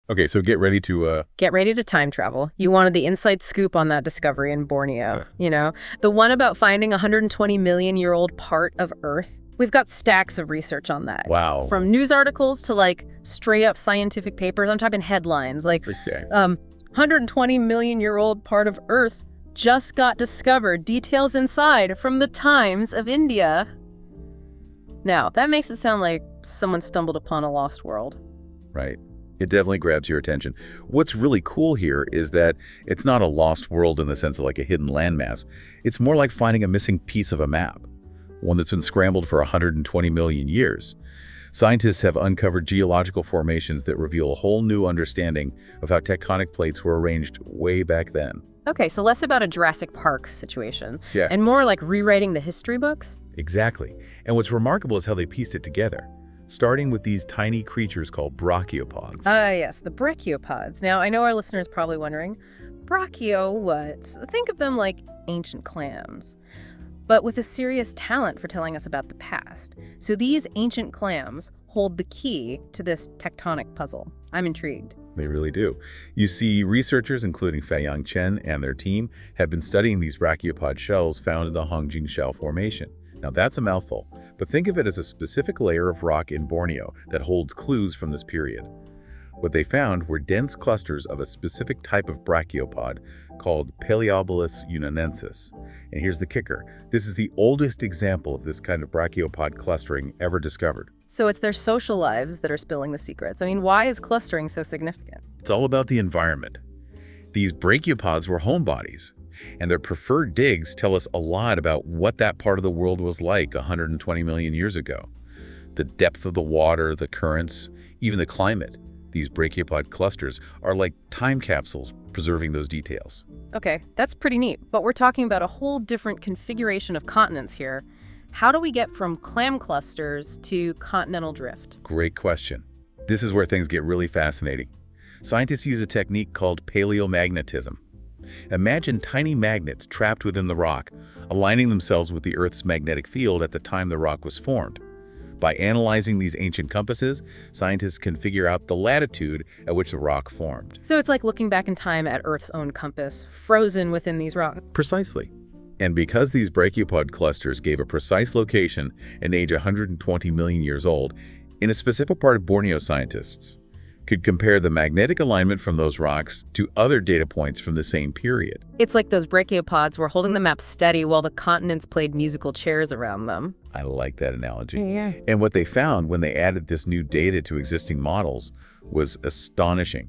Okay, so get ready to, Get ready to time travel. You wanted the inside scoop on that discovery in Borneo, The one about finding a 120-million-year-old part of Earth. We've got stacks of research on that. wow. From news articles to, straight up scientific papers. I'm talking headlines, Okay. 120-million-year-old part of Earth just got discovered. Details inside from the Times of India. Now, that makes it sound like someone stumbled upon a lost world. Right. It definitely grabs your attention. What's really cool here is that it's not a lost world in the sense of like a hidden landmass. It's more like finding a missing piece of a map, one that's been scrambled for 120 million years. Scientists have uncovered geological formations that reveal a whole new understanding of how tectonic plates were arranged way back then. Okay, so less about a Jurassic Park situation, Yeah. and more like rewriting the history books? Exactly. And what's remarkable is how they pieced it together, starting with these tiny creatures called brachiopods. Yes, the brachiopods. Now, I know our listeners are probably wondering, brachio what? Think of them like ancient clams, but with a serious talent for telling us about the past. So these ancient clams hold the key to this tectonic puzzle. I'm intrigued. They really do. You see, researchers, including Fei-Yang Chen and their team, have been studying these brachiopod shells found in the Junction Shell Formation. Now, that's a mouthful, but think of it as a specific layer of rock in Borneo that holds clues from this period. What they found were dense clusters of a specific type of brachiopod called Paleobolus unionensis. And here's the kicker. This is the oldest example of this kind of brachiopod clustering ever discovered. So it's their social lives that are spilling the secrets. I mean, why is clustering so significant? It's all about the environment. These brachiopods were homebodies, and their preferred digs tell us a lot about what that part of the world was like 120 million years ago. The depth of the water, the currents, even the climate. These brachiopod clusters are like time capsules preserving those details. Okay, that's pretty neat, but we're talking about a whole different configuration of continents here. How do we get from clam clusters to continental drift? Great question. This is where things get really fascinating. Scientists use a technique called paleomagnetism. Imagine tiny magnets trapped within the rock, aligning themselves with the Earth's magnetic field at the time the rock was formed. By analyzing these ancient compasses, scientists can figure out the latitude at which the rock formed. So it's like looking back in time at Earth's own compass, frozen within these rocks. Precisely. And because these brachiopod clusters gave a precise location and age 120 million years old, in a specific part of Borneo, scientists could compare the magnetic alignment from those rocks to other data points from the same period. It's like those brachiopods were holding the map steady while the continents played musical chairs around them. I like that analogy. Yeah. And what they found when they added this new data to existing models was astonishing.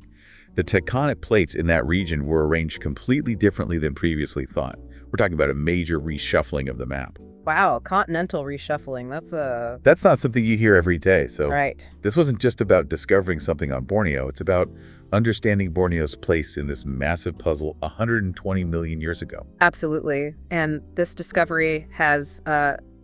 The tectonic plates in that region were arranged completely differently than previously thought. We're talking about a major reshuffling of the map. Wow, continental reshuffling. That's not something you hear every day. So Right. this wasn't just about discovering something on Borneo. It's about understanding Borneo's place in this massive puzzle 120 million years ago. Absolutely. And this discovery has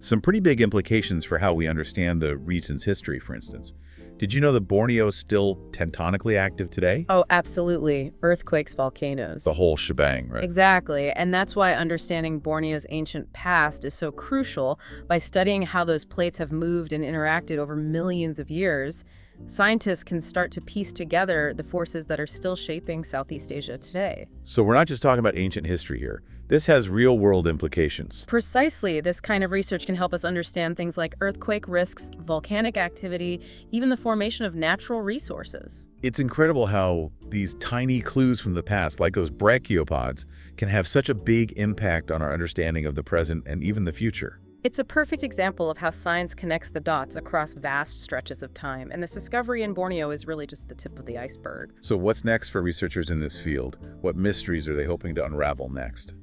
Some pretty big implications for how we understand the region's history, for instance. Did you know that Borneo is still tectonically active today? Oh, absolutely. Earthquakes, volcanoes. The whole shebang, right? Exactly. And that's why understanding Borneo's ancient past is so crucial. By studying how those plates have moved and interacted over millions of years, scientists can start to piece together the forces that are still shaping Southeast Asia today. So we're not just talking about ancient history here. This has real-world implications. Precisely. This kind of research can help us understand things like earthquake risks, volcanic activity, even the formation of natural resources. It's incredible how these tiny clues from the past, like those brachiopods, can have such a big impact on our understanding of the present and even the future. It's a perfect example of how science connects the dots across vast stretches of time, and this discovery in Borneo is really just the tip of the iceberg. So what's next for researchers in this field? What mysteries are they hoping to unravel next?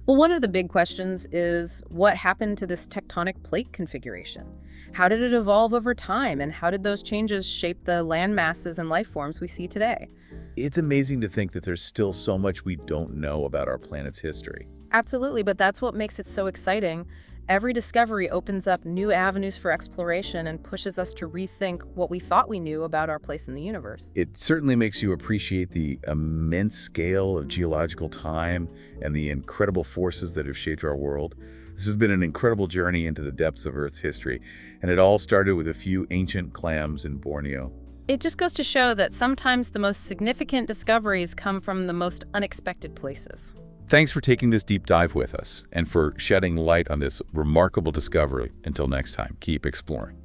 Well, one of the big questions is what happened to this tectonic plate configuration? How did it evolve over time, and how did those changes shape the land masses and life forms we see today? It's amazing to think that there's still so much we don't know about our planet's history. Absolutely, but that's what makes it so exciting. Every discovery opens up new avenues for exploration and pushes us to rethink what we thought we knew about our place in the universe. It certainly makes you appreciate the immense scale of geological time and the incredible forces that have shaped our world. This has been an incredible journey into the depths of Earth's history, and it all started with a few ancient clams in Borneo. It just goes to show that sometimes the most significant discoveries come from the most unexpected places. Thanks for taking this deep dive with us and for shedding light on this remarkable discovery. Until next time, keep exploring.